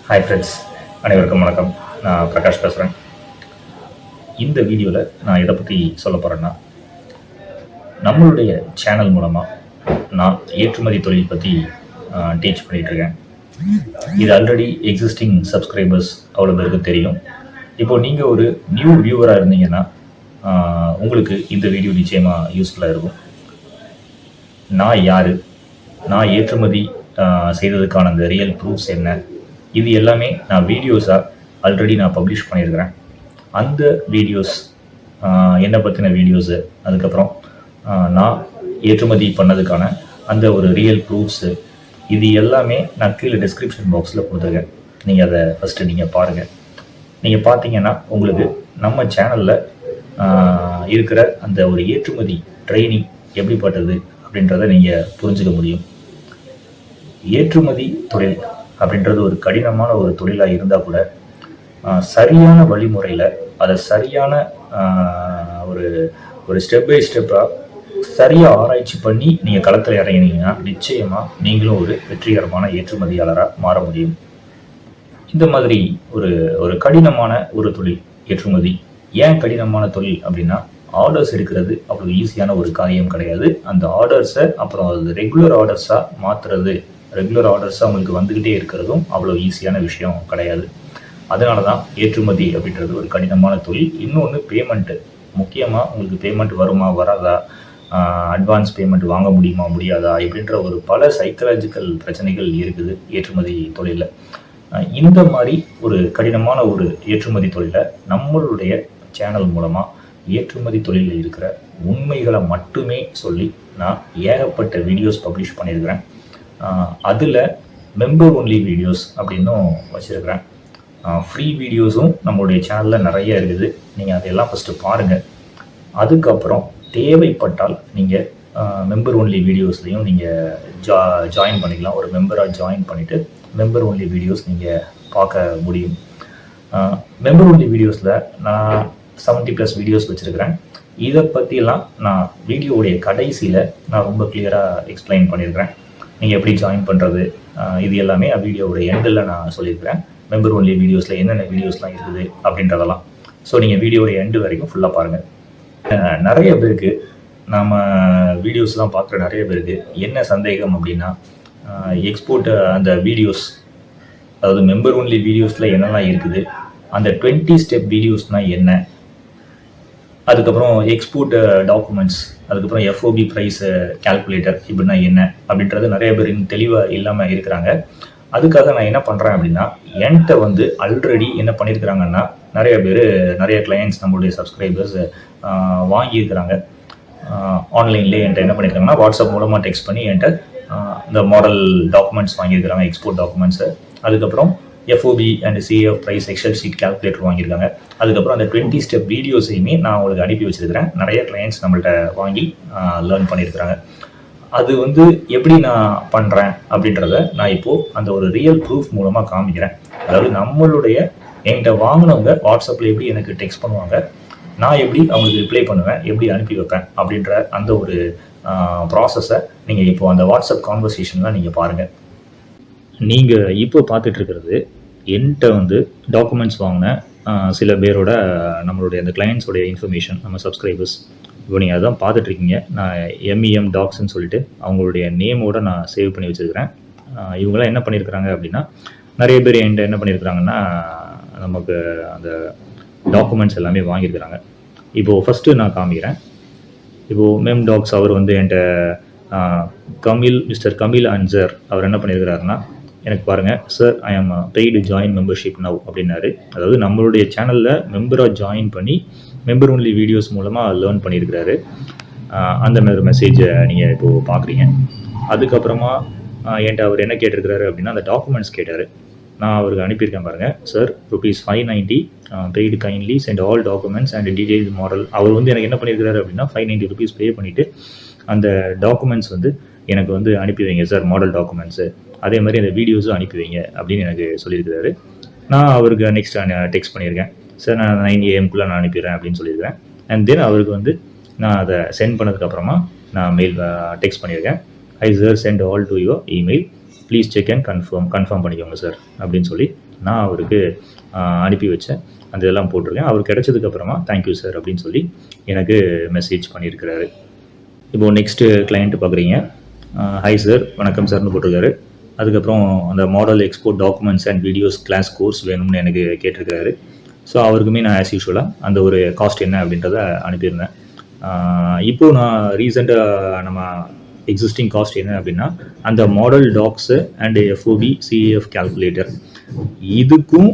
Hi friends, அனைவருக்கும் வணக்கம். நான் பிரகாஷ் பேசுகிறேன். இந்த வீடியோவில் நான் எதை பற்றி சொல்ல போகிறேன்னா, நம்மளுடைய சேனல் மூலமாக நான் ஏற்றுமதி தொழில் பற்றி டீச் பண்ணிகிட்ருக்கேன். இது ஆல்ரெடி எக்ஸிஸ்டிங் சப்ஸ்கிரைபர்ஸ் அவ்வளோ பேருக்கு தெரியும். இப்போது நீங்கள் ஒரு நியூ வியூவராக இருந்தீங்கன்னா உங்களுக்கு இந்த வீடியோ நிச்சயமாக யூஸ்ஃபுல்லாக இருக்கும். நான் யார், நான் ஏற்றுமதி செய்ததுக்கான அந்த ரியல் ப்ரூஃப்ஸ் என்ன, இது எல்லாமே நான் வீடியோஸாக ஆல்ரெடி நான் பப்ளிஷ் பண்ணியிருக்கிறேன். அந்த வீடியோஸ் என்னை பற்றின வீடியோஸு, அதுக்கப்புறம் நான் ஏற்றுமதி பண்ணதுக்கான அந்த ஒரு ரியல் ப்ரூஃப்ஸு, இது எல்லாமே நான் கீழே டிஸ்கிரிப்ஷன் பாக்ஸில் கொடுத்துருக்கேன். நீங்கள் அதை ஃபஸ்ட்டு நீங்கள் பாருங்கள். நீங்கள் பார்த்தீங்கன்னா உங்களுக்கு நம்ம சேனலில் இருக்கிற அந்த ஒரு ஏற்றுமதி ட்ரைனிங் எப்படிப்பட்டது அப்படின்றத நீங்கள் புரிஞ்சுக்க முடியும். ஏற்றுமதி தொழில் அப்படின்றது ஒரு கடினமான ஒரு தொழிலாக இருந்தால் கூட சரியான வழிமுறையில் அதை சரியான ஒரு ஸ்டெப் பை ஸ்டெப்பாக சரியாக ஆராய்ச்சி பண்ணி நீங்கள் களத்தில் இறங்கினீங்கன்னா நிச்சயமாக நீங்களும் ஒரு வெற்றிகரமான ஏற்றுமதியாளராக மாற முடியும். இந்த மாதிரி ஒரு கடினமான ஒரு தொழில் ஏற்றுமதி. ஏன் கடினமான தொழில் அப்படின்னா, ஆர்டர்ஸ் எடுக்கிறது அவ்வளோ ஈஸியான ஒரு காரியம் கிடையாது. அந்த ஆர்டர்ஸை அப்புறம் அது ரெகுலர் ஆர்டர்ஸாக மாற்றுறது, ரெகுலர் ஆர்டர்ஸாக உங்களுக்கு வந்துக்கிட்டே இருக்கிறதும் அவ்வளோ ஈஸியான விஷயம் கிடையாது. அதனால தான் ஏற்றுமதி அப்படின்றது ஒரு கடினமான தொழில். இன்னொன்று பேமெண்ட்டு. முக்கியமாக உங்களுக்கு பேமெண்ட் வருமா வராதா, அட்வான்ஸ் பேமெண்ட் வாங்க முடியுமா முடியாதா இப்படின்ற ஒரு பல சைக்கலாஜிக்கல் பிரச்சனைகள் இருக்குது ஏற்றுமதி தொழிலில். இந்த மாதிரி ஒரு கடினமான ஒரு ஏற்றுமதி தொழிலை நம்மளுடைய சேனல் மூலமாக ஏற்றுமதி தொழிலில் இருக்கிற உண்மைகளை மட்டுமே சொல்லி நான் ஏகப்பட்ட வீடியோஸ் பப்ளிஷ் பண்ணியிருக்கிறேன். அதில் மெம்பர் ஒன்லி வீடியோஸ் அப்படின்னும் வச்சுருக்கிறேன். ஃப்ரீ வீடியோஸும் நம்மளுடைய சேனலில் நிறைய இருக்குது. நீங்கள் அதையெல்லாம் ஃபஸ்ட்டு பாருங்கள். அதுக்கப்புறம் தேவைப்பட்டால் நீங்கள் மெம்பர் ஒன்லி வீடியோஸ்லையும் நீங்கள் ஜாயின் பண்ணிக்கலாம். ஒரு மெம்பராக ஜாயின் பண்ணிவிட்டு மெம்பர் ஒன்லி வீடியோஸ் நீங்கள் பார்க்க முடியும். மெம்பர் ஒன்லி வீடியோஸில் நான் 70+ வீடியோஸ் வச்சுருக்கிறேன். இதை பற்றிலாம் நான் வீடியோவுடைய கடைசியில் நான் ரொம்ப கிளியராக எக்ஸ்பிளைன் பண்ணியிருக்கிறேன். நீங்கள் எப்படி ஜாயின் பண்ணுறது, இது எல்லாமே வீடியோவுடைய எண்டில் நான் சொல்லியிருக்கிறேன். மெம்பர் ஒன்லி வீடியோஸில் என்னென்ன வீடியோஸ்லாம் இருக்குது அப்படின்றதெல்லாம். ஸோ நீங்கள் வீடியோடைய எண்டு வரைக்கும் ஃபுல்லாக பாருங்கள். நிறைய பேருக்கு நம்ம வீடியோஸ்லாம் பார்க்குற நிறைய பேருக்கு என்ன சந்தேகம் அப்படின்னா, எக்ஸ்போர்ட் அந்த வீடியோஸ், அதாவது மெம்பர் ஒன்லி வீடியோஸில் என்னெல்லாம் இருக்குது, அந்த 20 ஸ்டெப் வீடியோஸ்னால் என்ன, அதுக்கப்புறம் எக்ஸ்போர்ட் டாக்குமெண்ட்ஸ், அதுக்கப்புறம் FOB ப்ரைஸ் கால்குலேட்டர் இப்படின்னா என்ன அப்படின்றது நிறைய பேர் இன்னும் தெளிவாக இல்லாமல் இருக்கிறாங்க. அதுக்காக நான் என்ன பண்ணுறேன் அப்படின்னா, என்கிட்ட ஆல்ரெடி என்ன பண்ணியிருக்கிறாங்கன்னா, நிறைய கிளையண்ட்ஸ் நம்மளுடைய சப்ஸ்கிரைபர்ஸ் வாங்கியிருக்கிறாங்க. ஆன்லைன்லேயே என்கிட்ட என்ன பண்ணியிருக்காங்கன்னா, வாட்ஸ்அப் மூலமாக டெக்ஸ்ட் பண்ணி என்கிட்ட இந்த மாடல் டாக்குமெண்ட்ஸ் வாங்கியிருக்கிறாங்க, எக்ஸ்போர்ட் டாக்குமெண்ட்ஸு. அதுக்கப்புறம் FOB and CF price excel sheet calculator வாங்கியிருக்காங்க. அதுக்கப்புறம் அந்த 20 ஸ்டெப் வீடியோஸையுமே நான் உங்களுக்கு அனுப்பி வச்சுருக்கிறேன். நிறைய கிளையண்ட்ஸ் நம்மள்ட்ட வாங்கி லேர்ன் பண்ணியிருக்கிறாங்க. அது எப்படி நான் பண்ணுறேன் அப்படின்றத நான் இப்போது அந்த ஒரு ரியல் ப்ரூஃப் மூலமாக காமிக்கிறேன். அதாவது நம்மளுடைய என்கிட்ட வாங்கினவங்க வாட்ஸ்அப்பில் எப்படி எனக்கு டெக்ஸ்ட் பண்ணுவாங்க, நான் எப்படி அவங்களுக்கு ரிப்ளை பண்ணுவேன், எப்படி அனுப்பி வைப்பேன் அப்படின்ற அந்த ஒரு ப்ராசஸை நீங்கள் இப்போது அந்த வாட்ஸ்அப் கான்வர்சேஷன்லாம் நீங்கள் பாருங்கள். நீங்கள் இப்போ பார்த்துட்ருக்கிறது என்கிட்ட டாக்குமெண்ட்ஸ் வாங்கின சில பேரோட நம்மளுடைய அந்த கிளையண்ட்ஸோடைய இன்ஃபர்மேஷன், நம்ம சப்ஸ்கிரைபர்ஸ். இப்போ நீங்கள் அதான் பார்த்துட்ருக்கீங்க. நான் MEM டாக்ஸ்ன்னு சொல்லிட்டு அவங்களுடைய நேமோடு நான் சேவ் பண்ணி வச்சுருக்கிறேன். இவங்களாம் என்ன பண்ணியிருக்கிறாங்க அப்படின்னா, நிறைய பேர் என்கிட்ட என்ன பண்ணியிருக்கிறாங்கன்னா, நமக்கு அந்த டாக்குமெண்ட்ஸ் எல்லாமே வாங்கியிருக்கிறாங்க. இப்போது ஃபஸ்ட்டு நான் காமிக்கிறேன். இப்போது MEM டாக்ஸ் அவர் என்கிட்ட மிஸ்டர் கமில் அன்சர் அவர் என்ன பண்ணியிருக்கிறாருன்னா, எனக்கு பாருங்கள் சார், ஐ ஆம் பெய்டு ஜாயின் மெம்பர்ஷிப் நவ் அப்படின்னாரு. அதாவது நம்மளுடைய சேனலில் மெம்பராக ஜாயின் பண்ணி மெம்பர் ஒன்லி வீடியோஸ் மூலமாக லேர்ன் பண்ணியிருக்கிறாரு. அந்த மாதிரி மெசேஜை நீங்கள் இப்போது பார்க்குறீங்க. அதுக்கப்புறமா என்கிட்ட அவர் என்ன கேட்டிருக்கிறாரு அப்படின்னா, அந்த டாக்குமெண்ட்ஸ் கேட்டார். நான் அவருக்கு அனுப்பியிருக்கேன் பாருங்கள். Sir, ₹590 paid kindly sent all documents and detail model. அவர் எனக்கு என்ன பண்ணியிருக்கிறாரு அப்படின்னா, ₹590 பே பண்ணிவிட்டு அந்த டாக்குமெண்ட்ஸ் எனக்கு அனுப்பி வைங்க சார், மாடல் டாக்குமெண்ட்ஸு, அதே மாதிரி அந்த வீடியோஸும் அனுப்பி வைங்க அப்படின்னு எனக்கு சொல்லியிருக்கிறாரு. நான் அவருக்கு நெக்ஸ்ட் டெக்ஸ்ட் பண்ணியிருக்கேன். சார், நான் 9 AM நான் அனுப்பிடுறேன் அப்படின்னு சொல்லியிருக்கிறேன். அண்ட் தென் அவருக்கு நான் அதை சென்ட் பண்ணதுக்கப்புறமா நான் மெயில் டெக்ஸ்ட் பண்ணியிருக்கேன். I sir sent all to your email, please check and confirm பண்ணிக்கோங்க சார் அப்படின்னு சொல்லி நான் அவருக்கு அனுப்பி வச்சேன். அந்த இதெல்லாம் போட்டிருக்கேன். அவர் கிடைச்சதுக்கப்புறமா தேங்க்யூ சார் அப்படின்னு சொல்லி எனக்கு மெசேஜ் பண்ணியிருக்கிறாரு. இப்போது நெக்ஸ்ட்டு கிளையண்ட்டு பார்க்குறீங்க. ஹாய் சார், வணக்கம் சார்னு போட்டிருக்காரு. அதுக்கப்புறம் அந்த model export documents and videos class course வேணும்னு எனக்கு கேட்டிருக்காரு. ஸோ அவருக்குமே நான் ஆஸ் யூஷுவலாக அந்த ஒரு காஸ்ட் என்ன அப்படின்றத அனுப்பியிருந்தேன். இப்போது நான் ரீசெண்டாக நம்ம எக்ஸிஸ்டிங் காஸ்ட் என்ன அப்படின்னா அந்த model tax and FOB CAF calculator இதுக்கும்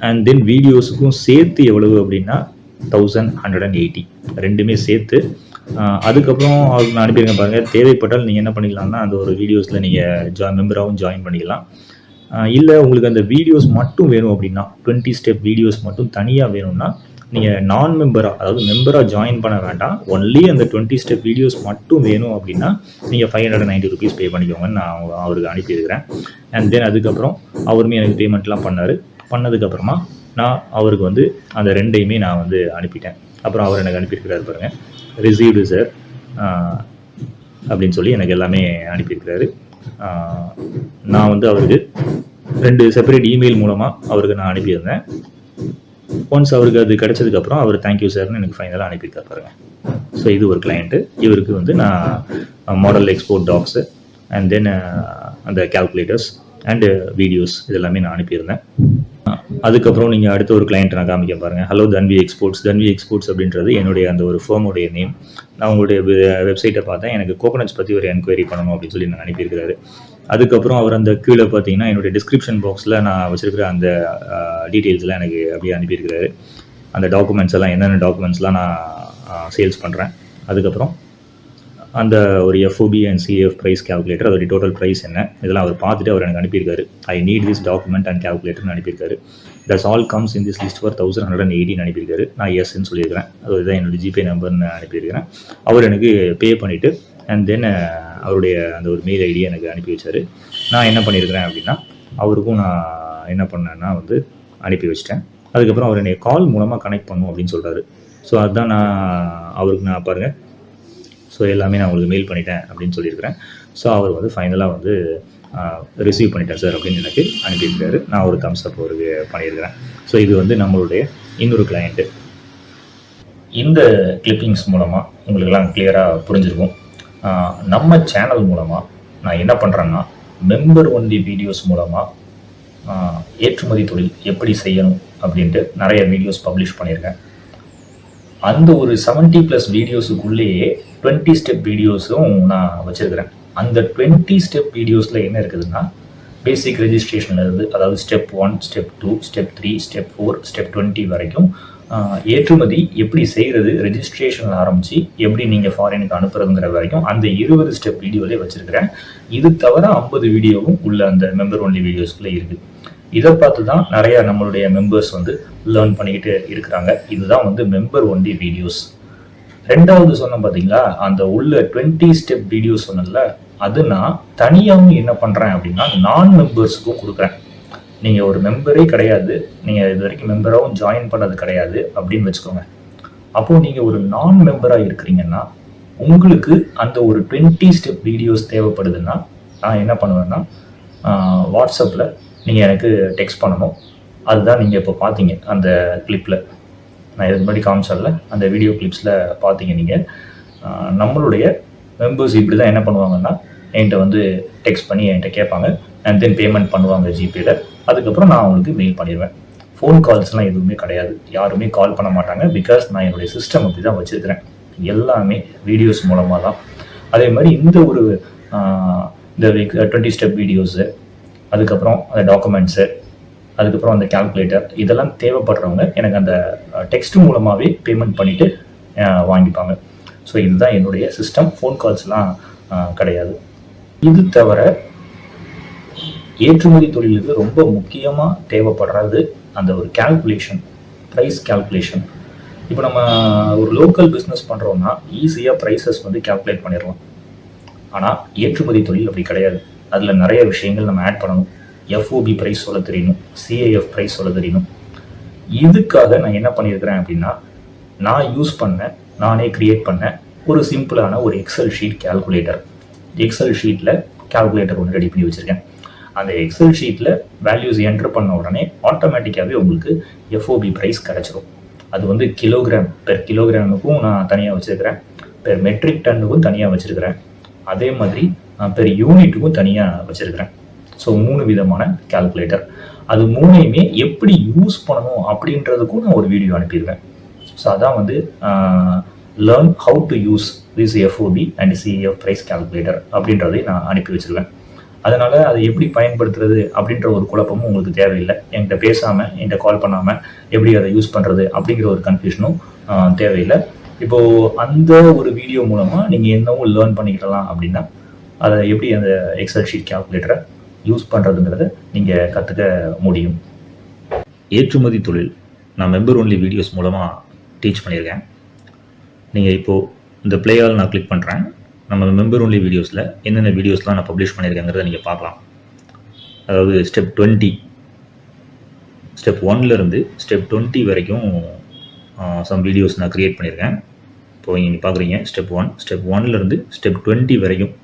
அண்ட் தென் வீடியோஸுக்கும் சேர்த்து எவ்வளவு அப்படின்னா 1180 ரெண்டுமே சேர்த்து. அதுக்கப்புறம் அவருக்கு நான் அனுப்பியிருக்கேன் பாருங்கள். தேவைப்பட்டால் நீங்கள் என்ன பண்ணிக்கலாம்னா அந்த ஒரு வீடியோஸில் நீங்கள் மெம்பராகவும் ஜாயின் பண்ணிக்கலாம். இல்லை உங்களுக்கு அந்த வீடியோஸ் மட்டும் வேணும் அப்படின்னா 20 ஸ்டெப் வீடியோஸ் மட்டும் தனியாக வேணும்னா நீங்கள் நான் மெம்பராக, அதாவது மெம்பராக ஜாயின் பண்ண வேண்டாம், ஒன்லி அந்த 20 ஸ்டெப் வீடியோஸ் மட்டும் வேணும் அப்படின்னா நீங்கள் 590 rupees பே பண்ணிக்கோங்கன்னு நான் அவருக்கு அனுப்பியிருக்கிறேன். அண்ட் தென் அதுக்கப்புறம் அவருமே எனக்கு பேமெண்ட்லாம் பண்ணதுக்கப்புறமா நான் அவருக்கு வந்து அந்த ரெண்டையுமே நான் வந்து அனுப்பிட்டேன். அப்புறம் அவர் எனக்கு அனுப்பியிருக்கிறாரு பாருங்கள், ரிசீவ்டு சார் அப்படின்னு சொல்லி எனக்கு எல்லாமே அனுப்பியிருக்கிறாரு. நான் வந்து அவருக்கு 2 செப்பரேட் இமெயில் மூலமாக அவருக்கு நான் அனுப்பியிருந்தேன். ஒன்ஸ் அவருக்கு அது கிடைச்சதுக்கப்புறம் அவர் தேங்க்யூ சார்னு எனக்கு ஃபைனலாக அனுப்பியிருக்காரு பாருங்கள். ஸோ இது ஒரு கிளையண்ட்டு. இவருக்கு வந்து நான் model export tax and then அந்த கால்குலேட்டர்ஸ் அண்டு வீடியோஸ் இதெல்லாமே நான் அனுப்பியிருந்தேன். அதுக்கப்புறம் நீங்கள் அடுத்த ஒரு கிளைண்ட் நான் காமிக்க பாருங்கள். ஹலோ தன்வி எக்ஸ்போர்ட்ஸ். தன்வி எக்ஸ்போர்ட்ஸ் அப்படின்றது என்னுடைய அந்த ஒரு ஃபேமுடைய நேம். நான் உங்களுடைய வெப்சைட்டை பார்த்தேன், எனக்கு கோகோனட்ஸ் பற்றி ஒரு என்கொயரி பண்ணணும் அப்படின்னு சொல்லி நான் அனுப்பியிருக்கிறாரு. அதுக்கப்புறம் அவர் அந்த கீழே பார்த்தீங்கன்னா என்னுடைய டிஸ்கிரிப்ஷன் பாக்ஸில் நான் வச்சுருக்கிற அந்த டீட்டெயில்ஸ்லாம் எனக்கு அப்படியே அனுப்பியிருக்கிறாரு. அந்த டாக்குமெண்ட்ஸ் எல்லாம் என்னென்ன டாக்குமெண்ட்ஸ்லாம் நான் சேல்ஸ் பண்ணுறேன், அதுக்கப்புறம் அந்த ஒரு FOB and CF price calculator, அதோடைய டோட்டல் ப்ரைஸ் என்ன, இதெல்லாம் அவர் பார்த்துட்டு அவர் எனக்கு அனுப்பியிருக்காரு. I need this document and கால்குலேட்டர்னு அனுப்பியிருக்காரு. That's all comes in this list for 1180 அனுப்பியிருக்காரு. நான் எஸ்ன்னு சொல்லியிருக்கிறேன். அதுதான் என்னோடய ஜிபே நம்பர்னு அனுப்பியிருக்கிறேன். அவர் எனக்கு பே பண்ணிவிட்டு அண்ட் தென் அவருடைய அந்த ஒரு மெயில் ஐடியை எனக்கு அனுப்பி வச்சார். நான் என்ன பண்ணியிருக்கிறேன் அப்படின்னா அவருக்கும் நான் என்ன பண்ணேன்னா வந்து அனுப்பி வச்சிட்டேன். அதுக்கப்புறம் அவர் என்னை கால் மூலமாக கனெக்ட் பண்ணும் அப்படின்னு சொல்கிறாரு. ஸோ அதுதான் நான் அவருக்கு நான் பாருங்கள், ஸோ எல்லாமே நான் உங்களுக்கு மெயில் பண்ணிட்டேன் அப்படின்னு சொல்லியிருக்கிறேன். ஸோ அவர் வந்து ஃபைனலாக வந்து ரிசீவ் பண்ணிட்டேன் சார் அப்படின்னு எனக்கு அனுப்பியிருக்காரு. நான் ஒரு தம்ஸ் அப் அவருக்கு பண்ணியிருக்கிறேன். ஸோ இது வந்து நம்மளுடைய இன்னொரு கிளையண்ட்டு. இந்த கிளிப்பிங்ஸ் மூலமாக உங்களுக்கெல்லாம் கிளியராக புரிஞ்சிருக்கும். நம்ம சேனல் மூலமாக நான் என்ன பண்ணுறேன்னா மெம்பர் ஒன்லி வீடியோஸ் மூலமாக ஏற்றுமதி தொழில் எப்படி செய்யணும் அப்படின்ட்டு நிறைய வீடியோஸ் பப்ளிஷ் பண்ணியிருக்கேன். அந்த ஒரு 70+ வீடியோஸுக்குள்ளேயே 20 ஸ்டெப் வீடியோஸும் நான் வச்சுருக்கிறேன். அந்த 20 ஸ்டெப் வீடியோஸில் என்ன இருக்குதுன்னா பேசிக் ரெஜிஸ்ட்ரேஷன்லேருந்து, அதாவது step 1, step 2, step 3, step 4, step 20 வரைக்கும் ஏற்றுமதி எப்படி செய்கிறது, ரெஜிஸ்ட்ரேஷன் ஆரம்பித்து எப்படி நீங்கள் ஃபாரினுக்கு அனுப்புறதுங்கிற வரைக்கும் அந்த 20 ஸ்டெப் வீடியோவிலே வச்சுருக்கிறேன். இது தவிர 50 வீடியோவும் உள்ள அந்த மெம்பர் ஒன்லி வீடியோஸ்குள்ளே இருக்குது. இதை பார்த்து தான் நிறையா நம்மளுடைய மெம்பர்ஸ் வந்து லேர்ன் பண்ணிக்கிட்டு இருக்கிறாங்க. இதுதான் வந்து மெம்பர் ஒன்லி வீடியோஸ். ரெண்டாவது சொன்னேன் பார்த்தீங்களா, அந்த உள்ள 20 ஸ்டெப் வீடியோ சொன்னல, அது நான் தனியாகவும் என்ன பண்ணுறேன் அப்படின்னா நான் மெம்பர்ஸுக்கும் கொடுக்குறேன். நீங்கள் ஒரு மெம்பரே கிடையாது, நீங்கள் இது வரைக்கும் மெம்பராகவும் ஜாயின் பண்ணது கிடையாது அப்படின்னு வச்சுக்கோங்க. அப்போது நீங்கள் ஒரு நான் மெம்பராக இருக்கிறீங்கன்னா உங்களுக்கு அந்த ஒரு 20 ஸ்டெப் வீடியோஸ் தேவைப்படுதுன்னா நான் என்ன பண்ணுவேன்னா வாட்ஸ்அப்பில் நீங்கள் எனக்கு டெக்ஸ்ட் பண்ணணும். அதுதான் நீங்கள் இப்போ பார்த்தீங்க அந்த கிளிப்பில், நான் இதுக்கு முன்னாடி காமிச்சதில்ல, அந்த வீடியோ கிளிப்ஸில் பார்த்தீங்க. நீங்கள் நம்மளுடைய மெம்பர்ஸ் இப்படி தான் என்ன பண்ணுவாங்கன்னா என்கிட்ட வந்து டெக்ஸ்ட் பண்ணி என்கிட்ட கேட்பாங்க அண்ட் தென் பேமெண்ட் பண்ணுவாங்க ஜிபேயில். அதுக்கப்புறம் நான் அவங்களுக்கு மெயில் பண்ணிடுவேன். ஃபோன் கால்ஸ்லாம் எதுவுமே கிடையாது, யாருமே கால் பண்ண மாட்டாங்க. பிகாஸ் நான் என்னுடைய சிஸ்டம் அப்படி தான் வச்சுருக்கிறேன். எல்லாமே வீடியோஸ் மூலமாக தான். அதே மாதிரி இந்த ஒரு இந்த 20 ஸ்டெப் வீடியோஸு, அதுக்கப்புறம் அந்த டாக்குமெண்ட்ஸு, அதுக்கப்புறம் அந்த கால்குலேட்டர், இதெல்லாம் தேவைப்படுறவங்க எனக்கு அந்த டெக்ஸ்ட் மூலமாகவே பேமெண்ட் பண்ணிவிட்டு வாங்கிப்பாங்க. ஸோ இதுதான் என்னுடைய சிஸ்டம். ஃபோன் கால்ஸ்லாம் கிடையாது. இது தவிர ஏற்றுமதி தொழிலுக்கு ரொம்ப முக்கியமாக தேவைப்படுறது அந்த ஒரு கால்குலேஷன், ப்ரைஸ் கால்குலேஷன். இப்போ நம்ம ஒரு லோக்கல் பிஸ்னஸ் பண்ணுறோம்னா ஈஸியாக ப்ரைஸஸ் வந்து கால்குலேட் பண்ணிடலாம். ஆனால் ஏற்றுமதி தொழில் அப்படி கிடையாது. அதில் நிறைய விஷயங்கள் நம்ம ஆட் பண்ணணும். எஃப்ஓபி ப்ரைஸ் சொல்ல தெரியணும், சிஐஎஃப் ப்ரைஸ் சொல்ல தெரியணும். இதுக்காக நான் என்ன பண்ணியிருக்கிறேன் அப்படின்னா நான் யூஸ் பண்ணேன், நானே க்ரியேட் பண்ணேன் ஒரு சிம்பிளான ஒரு எக்ஸல் ஷீட் கால்குலேட்டர். எக்ஸல் ஷீட்டில் கால்குலேட்டர் ஒன்று ரெடி பண்ணி வச்சுருக்கேன். அந்த எக்ஸல் ஷீட்டில் வேல்யூஸ் என்டர் பண்ண உடனே ஆட்டோமேட்டிக்காகவே உங்களுக்கு எஃப்ஓபி ப்ரைஸ் கிடச்சிரும். அது வந்து கிலோகிராம் பெர் கிலோகிராமுக்கும் நான் தனியாக வச்சுருக்கிறேன், பெர் மெட்ரிக் டன்னுக்கும் தனியாக வச்சுருக்கிறேன், அதே மாதிரி பெர் யூனிட்டுக்கும் தனியாக வச்சுருக்கிறேன். ஸோ 3 விதமான கால்குலேட்டர். அது 3ஐயுமே எப்படி யூஸ் பண்ணணும் அப்படின்றதுக்கும் நான் ஒரு வீடியோ அனுப்பிடுவேன். ஸோ அதான் வந்து learn how to use this FOB and CF price calculator அப்படின்றதை நான் அனுப்பி வச்சுருவேன். அதனால் அதை எப்படி பயன்படுத்துறது அப்படின்ற ஒரு குழப்பமும் உங்களுக்கு தேவையில்லை. என்கிட்ட பேசாமல், என்கிட்ட கால் பண்ணாமல் எப்படி அதை யூஸ் பண்ணுறது அப்படிங்கிற ஒரு கன்ஃபியூஷனும் தேவையில்லை. இப்போது அந்த ஒரு வீடியோ மூலமாக நீங்கள் என்னவும் லேர்ன் பண்ணிக்கிடலாம். அப்படின்னா அதை எப்படி அந்த எக்ஸல் ஷீட் கால்குலேட்டரை யூஸ் பண்ணுறதுங்கிறத நீங்கள் கற்றுக்க முடியும். ஏற்றுமதி தொழில் நான் மெம்பர் ஒன்லி வீடியோஸ் மூலமாக டீச் பண்ணியிருக்கேன். நீங்கள் இப்போது இந்த பிளேயால் நான் கிளிக் பண்ணுறேன். நம்ம மெம்பர் ஒன்லி வீடியோஸில் என்னென்ன வீடியோஸ்லாம் நான் பப்ளிஷ் பண்ணியிருக்கேங்கிறத நீங்கள் பார்க்கலாம். அதாவது ஸ்டெப் 20, ஸ்டெப் 1லேருந்து ஸ்டெப் 20 வரைக்கும் சம் வீடியோஸ் நான் க்ரியேட் பண்ணியிருக்கேன். இப்போ நீங்கள் பார்க்குறீங்க ஸ்டெப் 1, ஸ்டெப் 1லேருந்து ஸ்டெப் 20 வரைக்கும்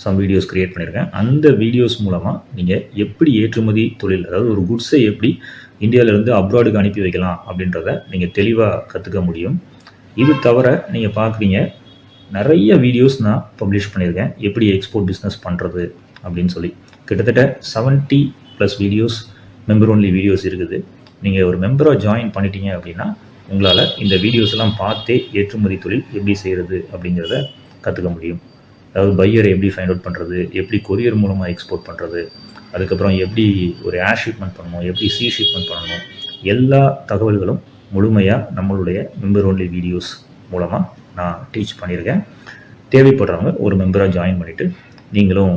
சம் வீடியோஸ் க்ரியேட் பண்ணியிருக்கேன். அந்த வீடியோஸ் மூலமாக நீங்கள் எப்படி ஏற்றுமதி தொழில், அதாவது ஒரு குட்ஸை எப்படி இந்தியாவிலேருந்து அப்ராடுக்கு அனுப்பி வைக்கலாம் அப்படின்றத நீங்கள் தெளிவாக கற்றுக்க முடியும். இது தவிர நீங்கள் பார்க்குறீங்க நிறைய வீடியோஸ் நான் பப்ளிஷ் பண்ணியிருக்கேன், எப்படி எக்ஸ்போர்ட் பிஸ்னஸ் பண்ணுறது அப்படின்னு சொல்லி. கிட்டத்தட்ட 70+ வீடியோஸ் மெம்பர் ஒன்லி வீடியோஸ் இருக்குது. நீங்கள் ஒரு மெம்பராக ஜாயின் பண்ணிட்டீங்க அப்படின்னா உங்களால் இந்த வீடியோஸ் எல்லாம் பார்த்தே ஏற்றுமதி தொழில் எப்படி செய்கிறது அப்படிங்கிறத கற்றுக்க முடியும். அதாவது பையரை எப்படி ஃபைண்ட் அவுட் பண்ணுறது, எப்படி கொரியர் மூலமாக எக்ஸ்போர்ட் பண்ணுறது, அதுக்கப்புறம் எப்படி ஒரு ஏர் ஷிப்மெண்ட் பண்ணணும், எப்படி சி ஷிப்மெண்ட் பண்ணணும், எல்லா தகவல்களும் முழுமையாக நம்மளுடைய மெம்பர் ஒன்லி வீடியோஸ் மூலமாக நான் டீச் பண்ணியிருக்கேன். தேவைப்படுறவங்க ஒரு மெம்பராக ஜாயின் பண்ணிவிட்டு நீங்களும்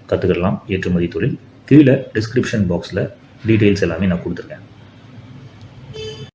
கற்றுக்கிடலாம் ஏற்றுமதி தொழில். கீழே டிஸ்கிரிப்ஷன் பாக்ஸில் டீட்டெயில்ஸ் எல்லாமே நான் கொடுத்துருக்கேன்.